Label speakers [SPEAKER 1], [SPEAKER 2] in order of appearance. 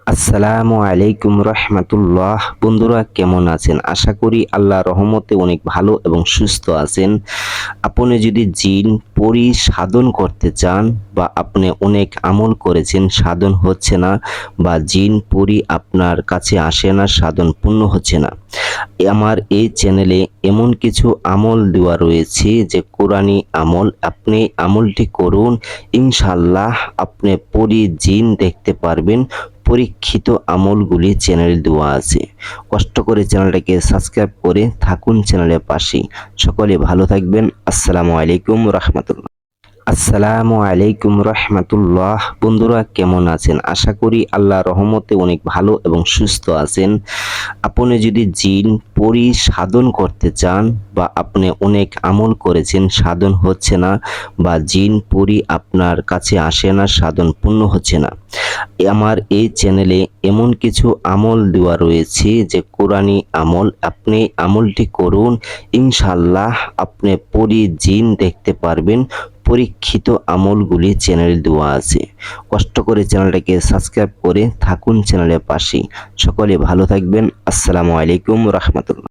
[SPEAKER 1] আসসালামু আলাইকুম রহমাতুল্লাহ। বন্ধুরা কেমন আছেন? আশা করি আল্লাহর রহমতে অনেক ভালো এবং সুস্থ আছেন। আপনি যদি জিন পরি সাধন করতে চান বা আপনি অনেক আমল করেছেন সাধন হচ্ছে না, বা জিন পরি আপনার কাছে আসে না, সাধন পূর্ণ হচ্ছে না, আমার এই চ্যানেলে এমন কিছু আমল দেওয়া রয়েছে যে কোরআনী আমল। আপনি আমলটি করুন, ইনশাল্লাহ আপনি পরি জিন দেখতে পারবেন। পরীক্ষিত আমলগুলি চ্যানেলে দেওয়া আছে। কষ্ট করে চ্যানেলটাকে সাবস্ক্রাইব করে থাকুন চ্যানেলের পাশে। সকলে ভালো থাকবেন। আসসালামু আলাইকুম রহমতুল্লাহ। আসসালামু আলাইকুম রহমাতুল্লাহ। বন্ধুরা কেমন আছেন? আশা করি আল্লাহর রহমতে অনেক ভালো এবং সুস্থ আছেন। আপনি যদি জিন পরি সাধন করতে চান বা আপনি অনেক আমল করেছেন সাধন হচ্ছে না, বা জিন পরি আপনার কাছে আসে না, সাধন পূর্ণ হচ্ছে না, আমার এই চ্যানেলে এমন কিছু আমল দেওয়া রয়েছে যে কোরআনী আমল। আপনি আমলটি করুন, ইনশাল্লাহ আপনি পরি জিন দেখতে পারবেন। পরীক্ষিত আমলগুলি চ্যানেলে দেওয়া আছে। কষ্ট করে চ্যানেলটাকে সাবস্ক্রাইব করে থাকুন চ্যানেলের পাশে। সকলে ভালো থাকবেন। আসসালামু আলাইকুম রহমতুল্লাহ।